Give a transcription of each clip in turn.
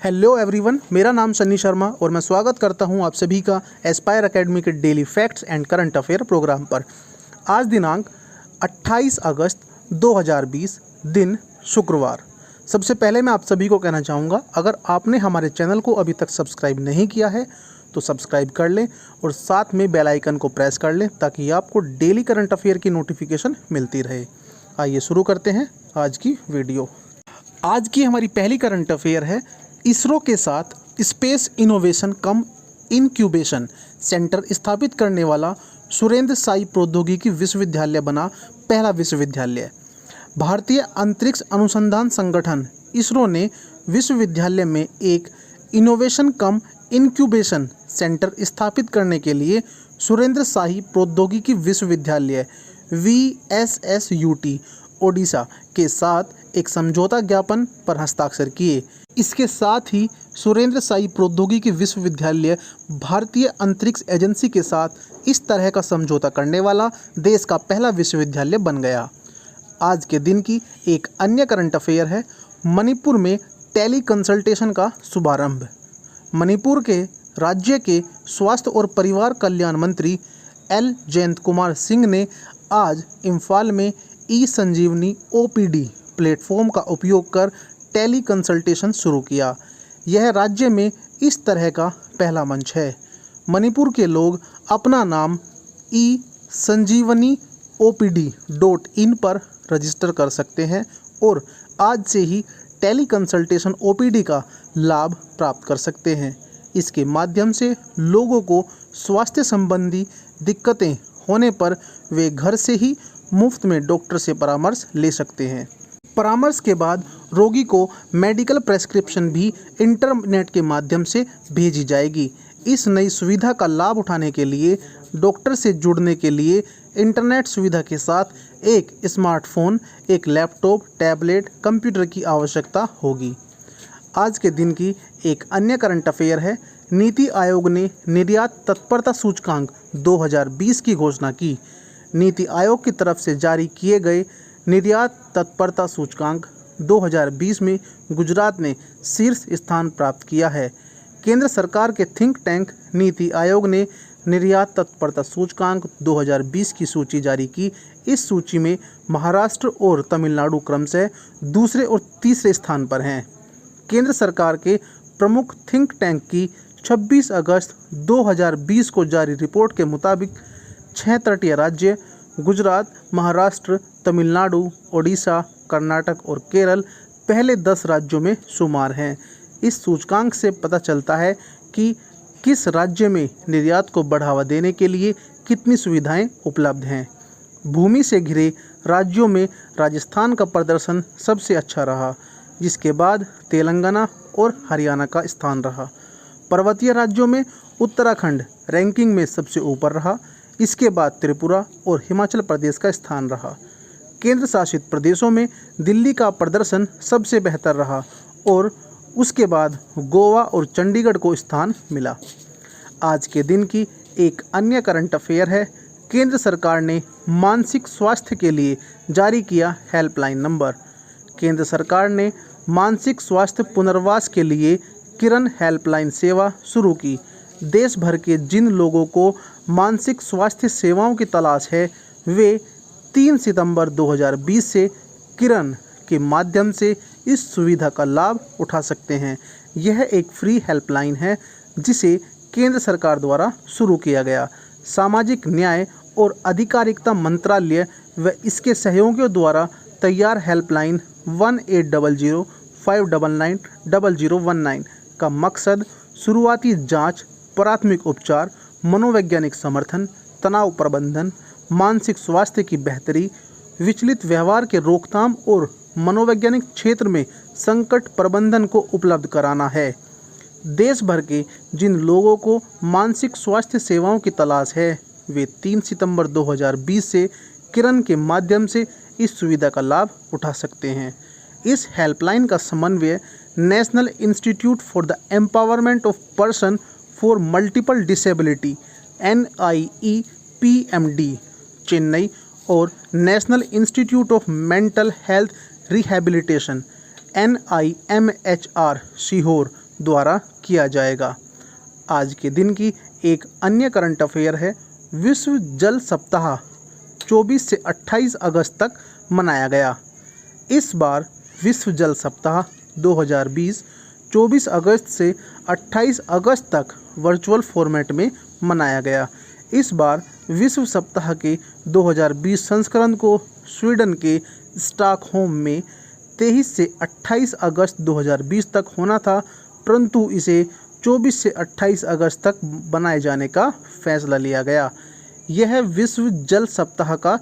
Hello everyone, मेरा नाम सन्नी शर्मा और मैं स्वागत करता हूं आप सभी का एस्पायर एकेडमी के daily facts and current affair program पर। आज दिनांक 28 अगस्त 2020 दिन शुक्रवार। सबसे पहले मैं आप सभी को कहना चाहूँगा, अगर आपने हमारे चैनल को अभी तक सब्सक्राइब नहीं किया है तो सब्सक्राइब कर लें और साथ में बेल आइकन को प्रेस कर लें ताकि आपको डेली करंट अफेयर की नोटिफिकेशन मिलती रहे। आइए शुरू करते हैं आज की वीडियो। आज की हमारी पहली करंट अफेयर है, इसरो के साथ स्पेस इनोवेशन कम इनक्यूबेशन सेंटर स्थापित करने वाला सुरेंद्र साई प्रौद्योगिकी विश्वविद्यालय बना पहला विश्वविद्यालय। भारतीय अंतरिक्ष अनुसंधान संगठन इसरो ने विश्वविद्यालय में एक इनोवेशन कम इनक्यूबेशन सेंटर स्थापित करने के लिए सुरेंद्र साई प्रौद्योगिकी विश्वविद्यालय VSSUT ओडिशा के साथ एक समझौता ज्ञापन पर हस्ताक्षर किए। इसके साथ ही सुरेंद्र साई प्रौद्योगिकी विश्वविद्यालय भारतीय अंतरिक्ष एजेंसी के साथ इस तरह का समझौता करने वाला देश का पहला विश्वविद्यालय बन गया। आज के दिन की एक अन्य करंट अफेयर है, मणिपुर में टेली कंसल्टेशन का शुभारंभ। मणिपुर के राज्य के स्वास्थ्य और परिवार कल्याण मंत्री एल जयंत कुमार सिंह ने आज इम्फाल में ई-संजीवनी OPD प्लेटफॉर्म का उपयोग कर टेली कंसल्टेशन शुरू किया। यह राज्य में इस तरह का पहला मंच है। मणिपुर के लोग अपना नाम e-sanjeevani-opd.in पर रजिस्टर कर सकते हैं और आज से ही टेली कंसल्टेशन OPD का लाभ प्राप्त कर सकते हैं। इसके माध्यम से लोगों को स्वास्थ्य संबंधी दिक्कतें होने पर वे घर से ही मुफ्त में डॉक्टर से परामर्श ले सकते हैं। परामर्श के बाद रोगी को मेडिकल प्रेस्क्रिप्शन भी इंटरनेट के माध्यम से भेजी जाएगी। इस नई सुविधा का लाभ उठाने के लिए डॉक्टर से जुड़ने के लिए इंटरनेट सुविधा के साथ एक स्मार्टफोन, एक लैपटॉप, टैबलेट, कंप्यूटर की आवश्यकता होगी। आज के दिन की एक अन्य करंट अफेयर है, नीति आयोग ने निर्यात तत्परता सूचकांक 2020 की घोषणा की। नीति आयोग की तरफ से जारी किए गए निर्यात तत्परता सूचकांक 2020 में गुजरात ने शीर्ष स्थान प्राप्त किया है। केंद्र सरकार के थिंक टैंक नीति आयोग ने निर्यात तत्परता सूचकांक 2020 की सूची जारी की। इस सूची में महाराष्ट्र और तमिलनाडु क्रमशः दूसरे और तीसरे स्थान पर हैं। केंद्र सरकार के प्रमुख थिंक टैंक की 26 अगस्त 2020 को जारी रिपोर्ट के मुताबिक 6 तटीय राज्य गुजरात, महाराष्ट्र, तमिलनाडु, ओडिशा, कर्नाटक और केरल पहले 10 राज्यों में शुमार हैं। इस सूचकांक से पता चलता है कि किस राज्य में निर्यात को बढ़ावा देने के लिए कितनी सुविधाएं उपलब्ध हैं। भूमि से घिरे राज्यों में राजस्थान का प्रदर्शन सबसे अच्छा रहा, जिसके बाद तेलंगाना और हरियाणा का स्थान रहा। पर्वतीय राज्यों में उत्तराखंड रैंकिंग में सबसे ऊपर रहा। इसके बाद त्रिपुरा और हिमाचल प्रदेश का स्थान रहा। केंद्र शासित प्रदेशों में दिल्ली का प्रदर्शन सबसे बेहतर रहा और उसके बाद गोवा और चंडीगढ़ को स्थान मिला। आज के दिन की एक अन्य करंट अफेयर है, केंद्र सरकार ने मानसिक स्वास्थ्य के लिए जारी किया हेल्पलाइन नंबर। केंद्र सरकार ने मानसिक स्वास्थ्य पुनर्वास के लिए किरण हेल्पलाइन सेवा शुरू की। देश भर के जिन लोगों को मानसिक स्वास्थ्य सेवाओं की तलाश है वे 3 सितंबर 2020 से किरण के माध्यम से इस सुविधा का लाभ उठा सकते हैं। यह एक फ्री हेल्पलाइन है जिसे केंद्र सरकार द्वारा शुरू किया गया। सामाजिक न्याय और अधिकारिता मंत्रालय व इसके सहयोगियों द्वारा तैयार हेल्पलाइन 1800-599-0019 का मकसद शुरुआती जांच, प्राथमिक उपचार, मनोवैज्ञानिक समर्थन, तनाव प्रबंधन, मानसिक स्वास्थ्य की बेहतरी, विचलित व्यवहार के रोकथाम और मनोवैज्ञानिक क्षेत्र में संकट प्रबंधन को उपलब्ध कराना है। देश भर के जिन लोगों को मानसिक स्वास्थ्य सेवाओं की तलाश है वे 3 सितंबर 2020 से किरण के माध्यम से इस सुविधा का लाभ उठा सकते हैं। इस हेल्पलाइन का समन्वय National Institute for the Empowerment of Person for Multiple Disability NIEPMD Chennai और National Institute of Mental Health Rehabilitation NIMHR सीहोर द्वारा किया जाएगा। आज के दिन की एक अन्य करंट अफेयर है, विश्व जल सप्ताह 24 से 28 अगस्त तक मनाया गया। इस बार विश्व जल सप्ताह 2020 24 अगस्त से 28 अगस्त तक वर्चुअल फॉर्मेट में मनाया गया। इस बार विश्व सप्ताह के 2020 संस्करण को स्वीडन के स्टॉकहोम में 23 से 28 अगस्त 2020 तक होना था, परंतु इसे 24 से 28 अगस्त तक बनाए जाने का फैसला लिया गया। यह विश्व जल सप्ताह का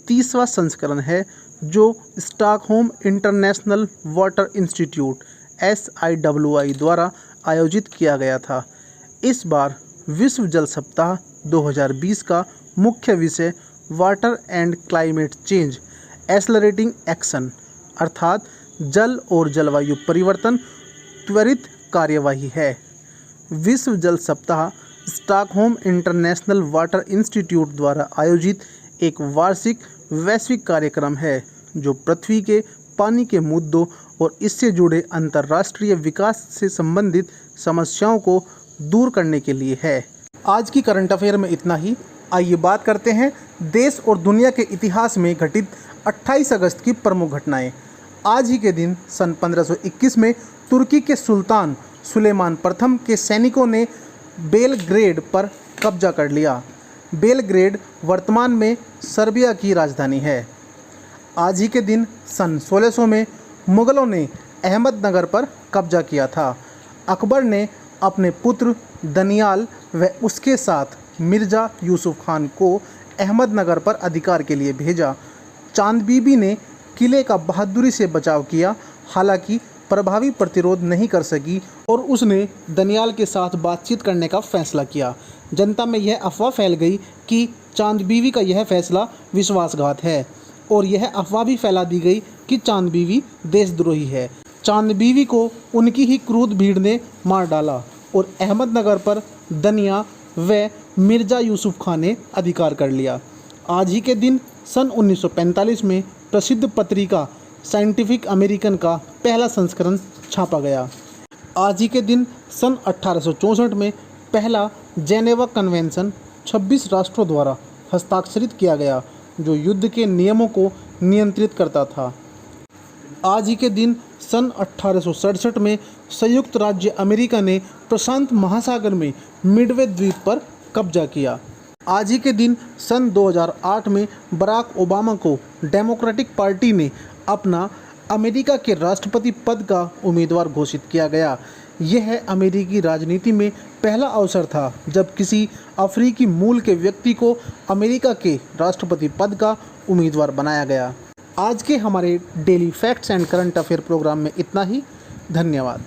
30वां संस्करण है जो Stockholm international water institute SIWI द्वारा आयोजित किया गया था। इस बार विश्व जल सप्ताह 2020 का मुख्य विषय water and climate change accelerating action अर्थात जल और जलवायु परिवर्तन त्वरित कार्यवाही है। विश्व जल सप्ताह स्टॉकहोम इंटरनेशनल वाटर इंस्टीट्यूट द्वारा आयोजित एक वार्षिक वैश्विक कार्यक्रम है जो पृथ्वी के पानी के मुद्दों और इससे जुड़े अंतर्राष्ट्रीय विकास से संबंधित समस्याओं को दूर करने के लिए है। आज की करंट अफेयर में इतना ही। आइए बात करते हैं देश और दुनिया के इतिहास में घटित 28 अगस्त की प्रमुख घटनाएं। आज ही के दिन सन 1521 में तुर्की के सुल्तान सुलेमान प्रथम के सैनिकों ने बेलग्रेड पर कब्जा कर लिया। बेलग्रेड वर्तमान में सर्बिया की राजधानी है। आज ही के दिन सन 1600 में मुग़लों ने अहमदनगर पर कब्जा किया था। अकबर ने अपने पुत्र दनियाल व उसके साथ मिर्ज़ा यूसुफ खान को अहमदनगर पर अधिकार के लिए भेजा। चांद बीबी ने किले का बहादुरी से बचाव किया, हालांकि प्रभावी प्रतिरोध नहीं कर सकी और उसने दनियाल के साथ बातचीत करने का फैसला किया। जनता में यह अफवाह फैल गई कि चांद बीवी का यह फैसला विश्वासघात है और यह अफवाह भी फैला दी गई कि चांद बीवी देशद्रोही है। चांद बीवी को उनकी ही क्रूर भीड़ ने मार डाला और अहमदनगर पर दनिया व मिर्ज़ा यूसुफ खान ने अधिकार कर लिया। आज ही के दिन सन 1945 में प्रसिद्ध पत्रिका साइंटिफिक अमेरिकन का पहला संस्करण छापा गया। आज ही के दिन सन 1864 में पहला जेनेवा कन्वेंशन 26 राष्ट्रों द्वारा हस्ताक्षरित किया गया जो युद्ध के नियमों को नियंत्रित करता था। आज ही के दिन सन 1867 में संयुक्त राज्य अमेरिका ने प्रशांत महासागर में मिडवे द्वीप पर कब्जा किया। आज ही के दिन सन 2008 में बराक ओबामा को डेमोक्रेटिक पार्टी ने अपना अमेरिका के राष्ट्रपति पद का उम्मीदवार घोषित किया गया। यह अमेरिकी राजनीति में पहला अवसर था जब किसी अफ्रीकी मूल के व्यक्ति को अमेरिका के राष्ट्रपति पद का उम्मीदवार बनाया गया। आज के हमारे daily facts and current affair program में इतना ही। धन्यवाद।